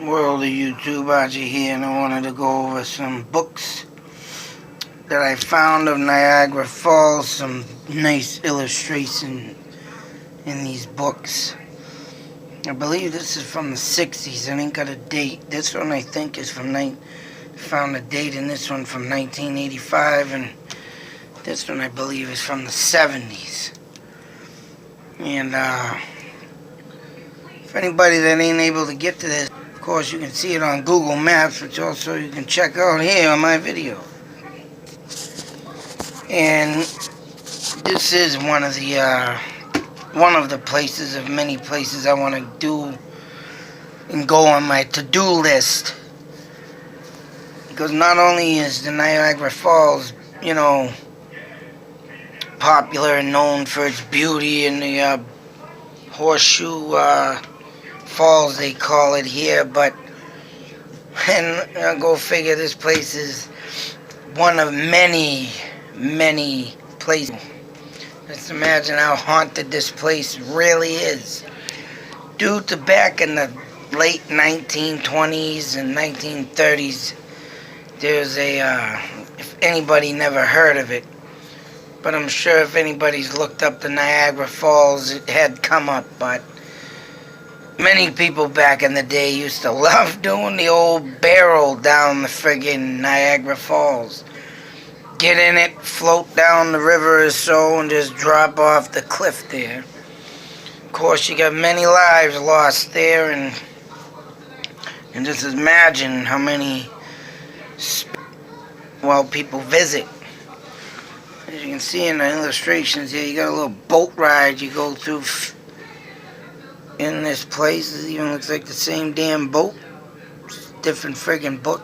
World of YouTube, Aji here, and I wanted to go over some books that I found of Niagara Falls, some nice illustration in these books. I believe this is from the 60s. I ain't got a date. This one I think is from found a date in this one from 1985, and this one I believe is from the 70s. And for anybody that ain't able to get to this, of course you can see it on Google Maps, which also you can check out here on my video. And this is one of the places of many places I want to do and go on my to-do list. Because not only is the Niagara Falls, popular and known for its beauty, and the horseshoe falls they call it here, but and go figure, this place is one of many places. Just imagine how haunted this place really is. Due to back in the late 1920s and 1930s, there's if anybody never heard of it, but I'm sure if anybody's looked up the Niagara Falls, it had come up. But many people back in the day used to love doing the old barrel down the friggin' Niagara Falls. Get in it, float down the river or so, and just drop off the cliff there. Of course, you got many lives lost there, and just imagine how many people visit. As you can see in the illustrations here, you got a little boat ride you go through in this place. It even looks like the same damn boat. Different friggin' book.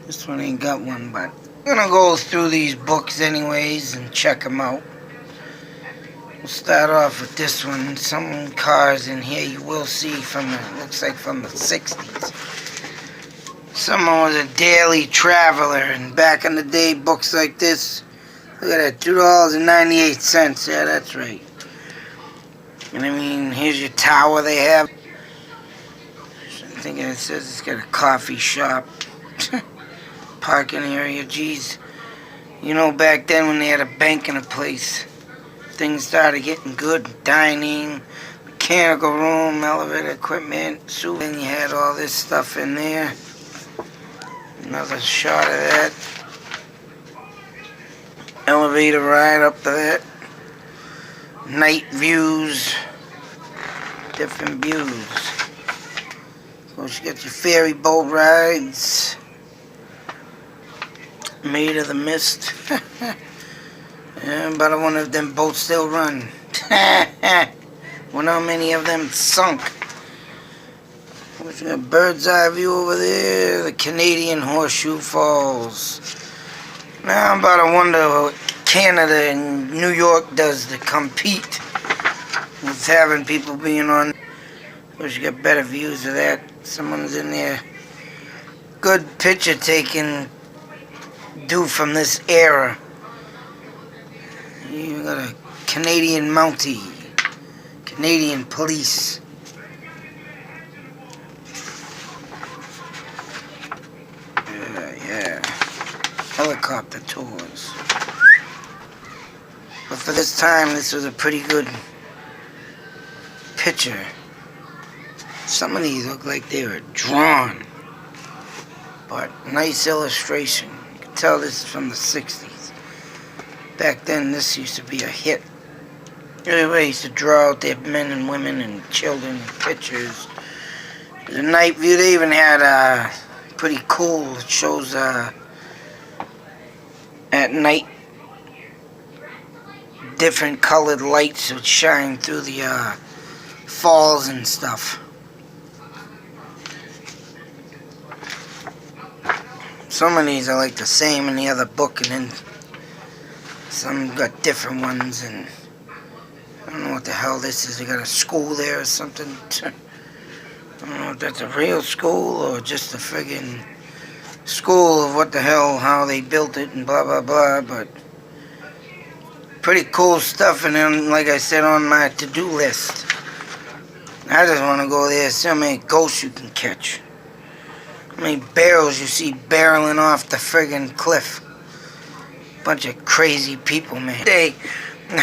This one ain't got one, but I'm gonna go through these books anyways and check them out. We'll start off with this one. Some cars in here you will see looks like from the 60s. Someone was a daily traveler, and back in the day, books like this, look at that, $2.98. Yeah, that's right. And I mean, here's your tower they have. I'm thinking it says it's got a coffee shop. Parking area, geez. Back then when they had a bank in a place, things started getting good. Dining, mechanical room, elevator equipment, then you had all this stuff in there. Another shot of that. Elevator ride up to that. Night views. Different views. Of course, you got your ferry boat rides. Made of the mist. But I wonder if them boats still run. Wonder how many of them sunk. We got a bird's eye view over there. The Canadian Horseshoe Falls. Now I'm about to wonder what Canada and New York does to compete with having people being on. Wish you got better views of that. Someone's in there. Good picture taking due from this era. You got a Canadian Mountie. Canadian Police. Yeah. Helicopter tours. But for this time, this was a pretty good picture. Some of these look like they were drawn, but nice illustration. You can tell this is from the 60s. Back then, this used to be a hit. Everybody used to draw out their men and women and children pictures. The night view, they even had pretty cool. It shows at night different colored lights would shine through the falls and stuff. Some of these are like the same in the other book, and then some got different ones, and I don't know what the hell this is. They got a school there or something. I don't know if that's a real school or just a friggin' school of what the hell, how they built it and blah blah blah, but pretty cool stuff. And then, like I said, on my to-do list, I just want to go there, see how many ghosts you can catch. How many barrels you see barreling off the friggin' cliff. Bunch of crazy people, man. I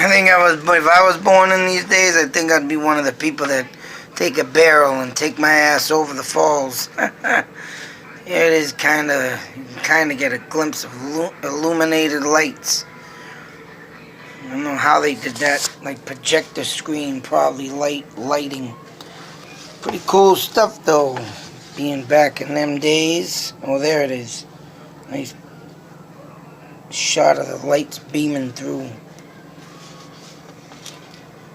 think if I was born in these days, I think I'd be one of the people that take a barrel and take my ass over the falls. Yeah, it is kind of, you can kind of get a glimpse of illuminated lights. I don't know how they did that, like projector screen, probably lighting. Pretty cool stuff though, being back in them days. Oh, there it is. Nice shot of the lights beaming through.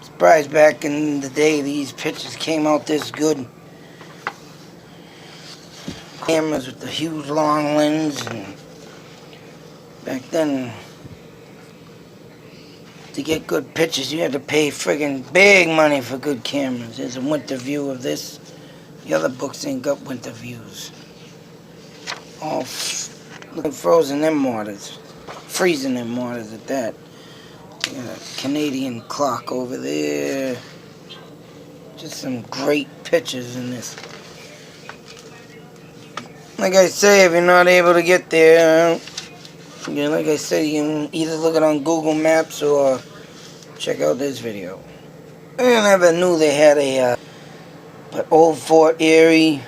Surprised back in the day these pictures came out this good. Cameras with the huge long lens, and back then to get good pictures you had to pay friggin' big money for good cameras. There's a winter view of this. The other books ain't got winter views. All look like frozen them waters. Freezing them waters at that. Got a Canadian clock over there. Just some great pictures in this. Like I say, if you're not able to get there, like I said, you can either look it on Google Maps or check out this video. I never knew they had a old Fort Erie,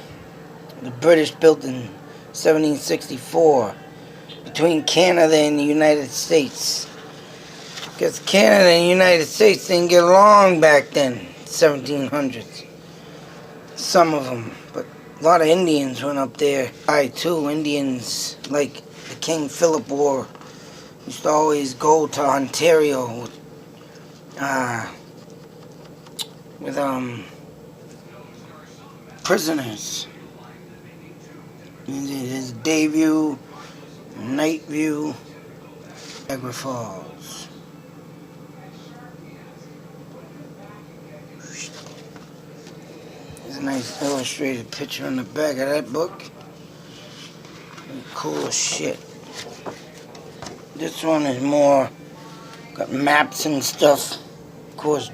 the British built in 1764, between Canada and the United States. Because Canada and the United States didn't get along back then, 1700s. Some of them, but a lot of Indians went up there. I too, Indians like the King Philip War used to always go to Ontario with prisoners. There's day view, night view, Niagara Falls. There's a nice illustrated picture on the back of that book. Cool as shit. This one is more got maps and stuff. Of course,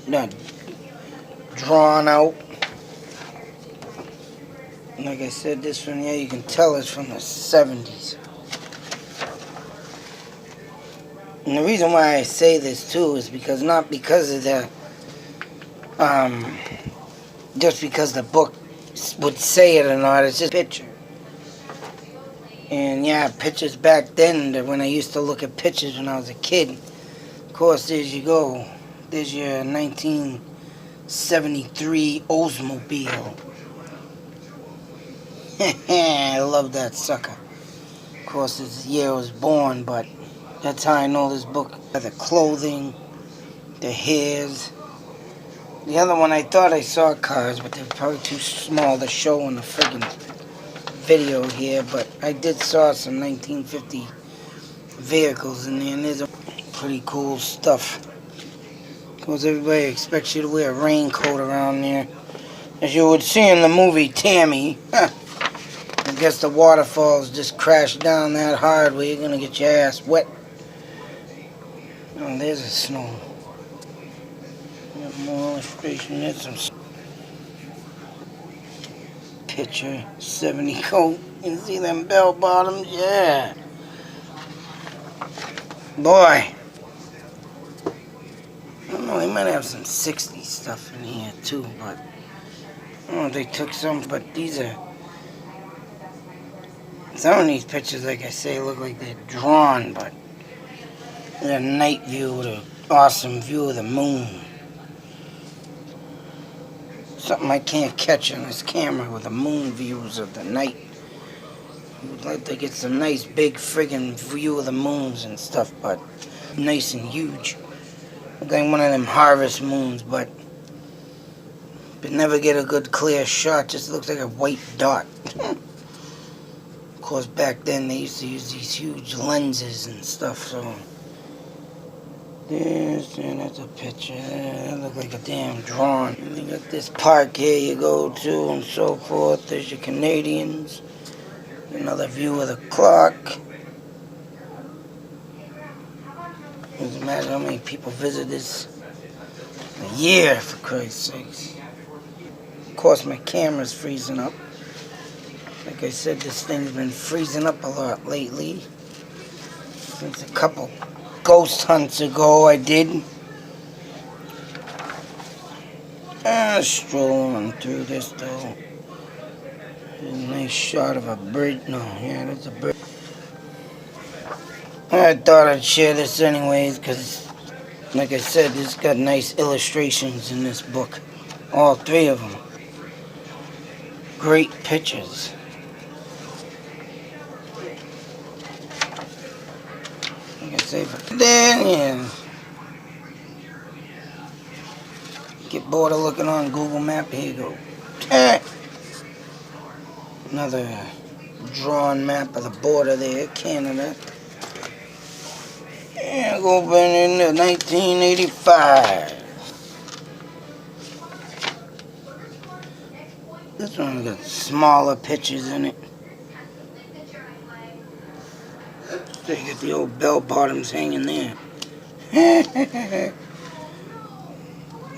not drawn out. Like I said, this one, yeah, you can tell it's from the 70s. And the reason why I say this too is because not because of the just because the book would say it or not, it's just a picture. And yeah, pictures back then, when I used to look at pictures when I was a kid, of course, there you go. There's your 1973 Oldsmobile. I love that sucker. Of course, it's the year I was born, but that's how I know this book. The clothing, the hairs. The other one, I thought I saw cars, but they're probably too small to show in the friggin' video here. But I did saw some 1950 vehicles in there, and there's a pretty cool stuff. Of course, everybody expects you to wear a raincoat around there. As you would see in the movie Tammy. I guess the waterfalls just crashed down that hard where you're gonna get your ass wet. Oh, there's a snow. Got more illustration. There's some picture. 70 coat. You see them bell bottoms? Yeah. Boy. I don't know, they might have some 60s stuff in here too, but I don't know if they took some, but these are. Some of these pictures, like I say, look like they're drawn, but they're a night view with an awesome view of the moon. Something I can't catch on this camera with the moon views of the night. I'd like to get some nice big friggin' view of the moons and stuff, but nice and huge. Look like one of them harvest moons, but never get a good clear shot. Just looks like a white dot. Of course, back then they used to use these huge lenses and stuff, so that's a picture. That looked like a damn drawing. And you got this park here you go to and so forth. There's your Canadians. Another view of the clock. Doesn't matter how many people visit this a year, for Christ's sakes. course, my camera's freezing up. Like I said, this thing's been freezing up a lot lately. Since a couple ghost hunts ago I did. Strolling through this though. A nice shot of a bridge. No, yeah, that's a bridge. I thought I'd share this anyways, because, like I said, it's got nice illustrations in this book. All three of them. Great pictures. Like I say, but then, yeah. Get bored of looking on Google Map, here you go. Another drawn map of the border there, Canada. And go back into 1985. This one's got smaller pictures in it. So you get the old bell bottoms hanging there.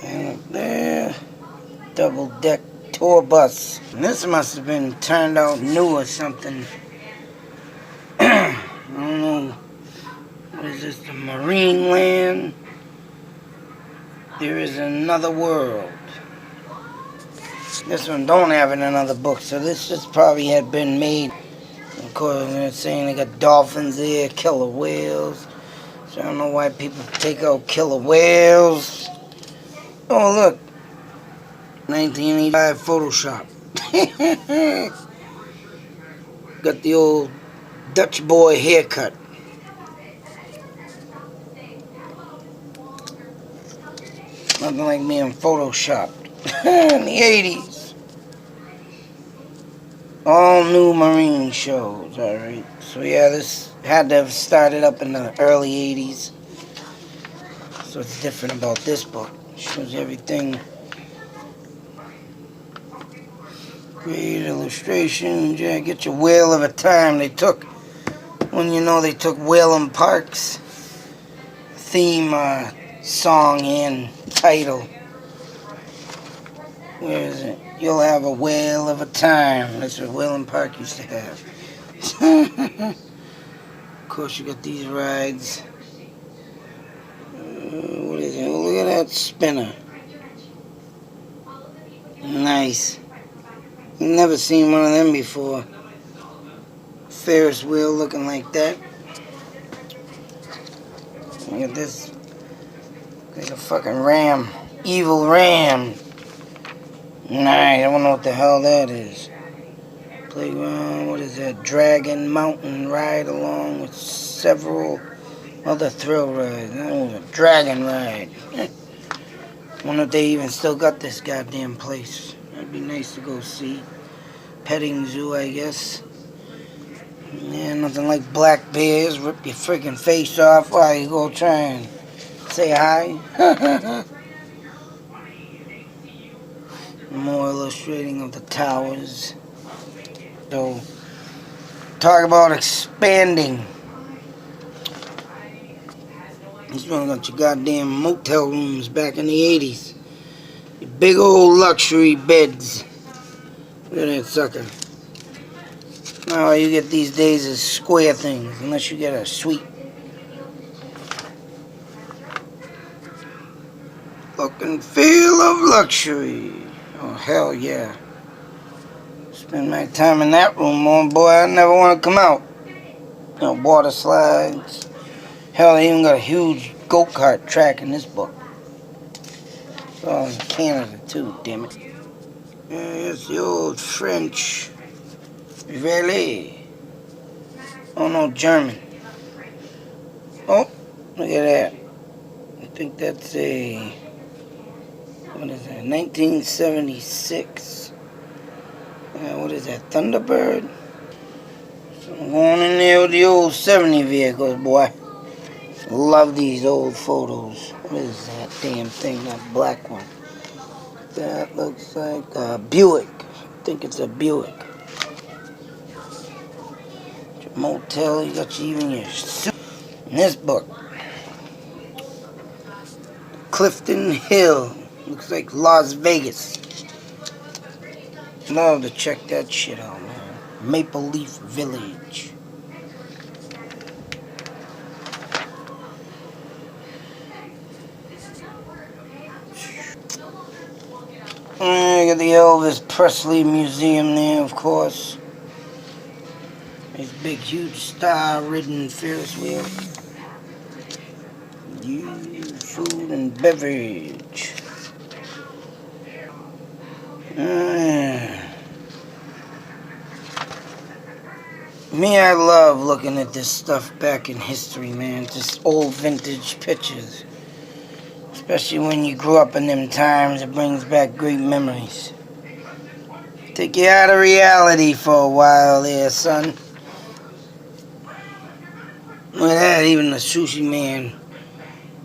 And up there, double deck tour bus. And this must have been turned out new or something. I don't know. What is this? The Marine Land? There is another world. This one don't have it in another book, so this just probably had been made. Of course, they're saying they got dolphins there, killer whales. So I don't know why people take out killer whales. Oh, look. 1985 Photoshop. Got the old Dutch boy haircut. Nothing like me in Photoshop. In the 80s. All new Marine shows, alright. So yeah, this had to have started up in the early 80s. So it's different about this book. It shows everything. Great illustrations. Yeah, get your whale of a time. They took, when you know they took Whalen Park's theme song and title. Where is it? You'll have a whale of a time. That's what Whalen Park used to have. Of course, you got these rides. What is it? Oh, look at that spinner. Nice. Never seen one of them before. Ferris wheel looking like that. Look at this. Like a fucking ram. Evil ram. Nice. I don't know what the hell that is. Playground. What is that? Dragon Mountain ride along with several other thrill rides. That was a dragon ride. Wonder if they even still got this goddamn place. That'd be nice to go see. Petting zoo, I guess. Yeah, nothing like black bears. Rip your freaking face off while you go try and say hi. More illustrating of the towers. So, talk about expanding. This one got your goddamn motel rooms back in the 80s. Your big old luxury beds. Look at that sucker. Now all you get these days is square things, unless you get a suite. Look and feel of luxury. Oh, hell yeah. Spend my time in that room, oh boy. I never want to come out. You know, water slides. Hell, they even got a huge go-kart track in this book. It's all in Canada, too, damn it. Yeah, it's the old French. Really? Oh, no, German. Oh, look at that. I think that's a... What is that? 1976. What is that? Thunderbird? So I'm going in there with the old 70 vehicles, boy. Love these old photos. What is that damn thing? That black one. That looks like a Buick. I think it's a Buick. Your motel, you got even your suit. In this book, Clifton Hill. Looks like Las Vegas. Love to check that shit out, man. Maple Leaf Village. Got the Elvis Presley Museum there, of course. His big, huge star-ridden Ferris wheel. Food and beverage. Me, I love looking at this stuff back in history, man. Just old vintage pictures. Especially when you grew up in them times, it brings back great memories. Take you out of reality for a while there, son. Look at that, even the sushi man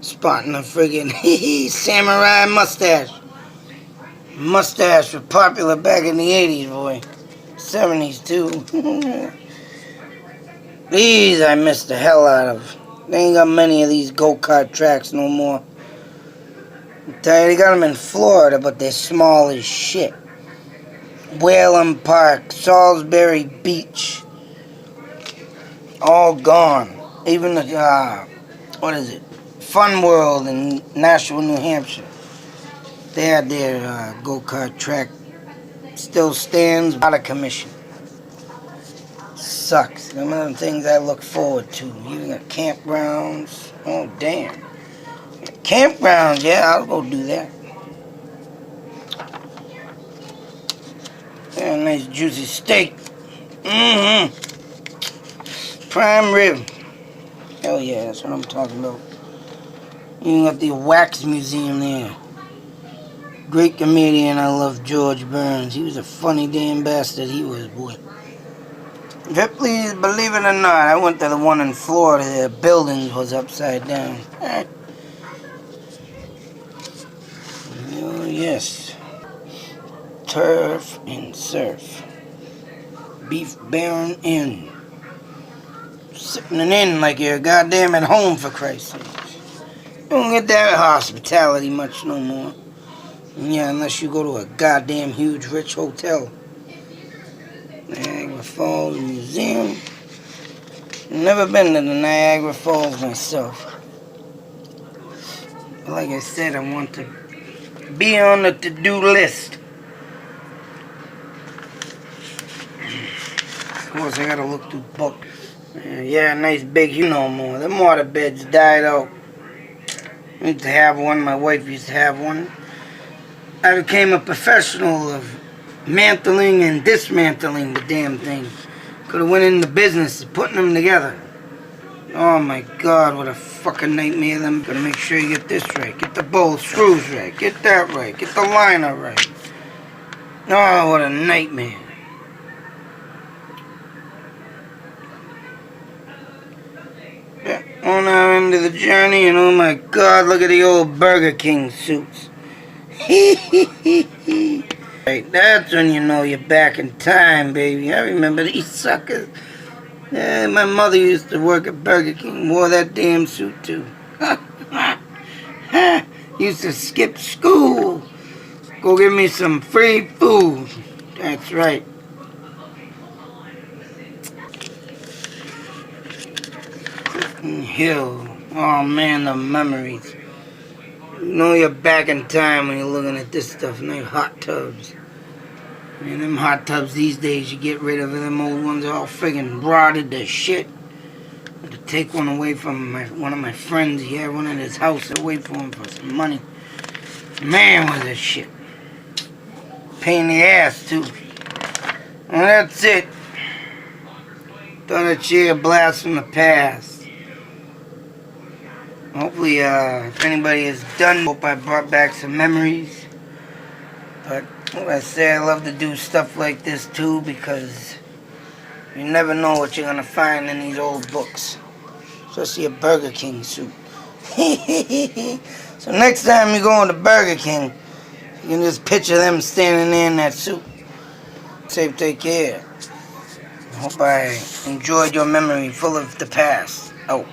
spotting a friggin' samurai mustache. Mustache was popular back in the 80s, boy. 70s, too. These I missed the hell out of. They ain't got many of these go-kart tracks no more. I tell you, they got them in Florida, but they're small as shit. Whalum Park, Salisbury Beach, all gone. Even the, what is it? Fun World in Nashua, New Hampshire. They had their go-kart track. Still stands, out of commission. Sucks. Them are the things I look forward to. Even the campgrounds. Oh, damn. Campgrounds, yeah, I'll go do that. Yeah, nice juicy steak. Prime rib. Hell yeah, that's what I'm talking about. You got the Wax Museum there. Great comedian, I love George Burns. He was a funny damn bastard, he was, boy. Please, believe it or not, I went to the one in Florida, the building was upside down. Oh, yes. Turf and Surf. Beef Baron Inn. Sipping an inn like you're goddamn at home, for Christ's sake. You don't get that hospitality much no more. Yeah, unless you go to a goddamn huge rich hotel. Niagara Falls Museum. Never been to the Niagara Falls myself. But like I said, I want to be on the to-do list. Of course, I gotta look through books. Yeah, nice big, you know more. The water beds died out. I used to have one, my wife used to have one. I became a professional of mantling and dismantling the damn thing. Could have went into business of putting them together. Oh my God, what a fucking nightmare. I'm gonna make sure you get this right. Get the bolt screws right. Get that right. Get the liner right. Oh, what a nightmare. On our end of the journey, and oh my God, look at the old Burger King suits. Right, that's when you know you're back in time, baby. I remember these suckers. Yeah, my mother used to work at Burger King, wore that damn suit too. Used to skip school. Go get me some free food. That's right. Hill. Oh man, the memories. You know you're back in time when you're looking at this stuff. And they're hot tubs. Man, them hot tubs these days, you get rid of it. Them old ones are all friggin' rotted to shit. I had to take one away from one of my friends. He had one in his house away from him for some money. Man, was that shit. Pain in the ass, too. Well, that's it. Thought I'd share a blast from the past. Hopefully, if anybody is done, hope I brought back some memories. But, like I say, I love to do stuff like this, too, because you never know what you're going to find in these old books. Especially a Burger King suit. So next time you go into Burger King, you can just picture them standing there in that suit. Safe, take care. I hope I enjoyed your memory full of the past. Oh.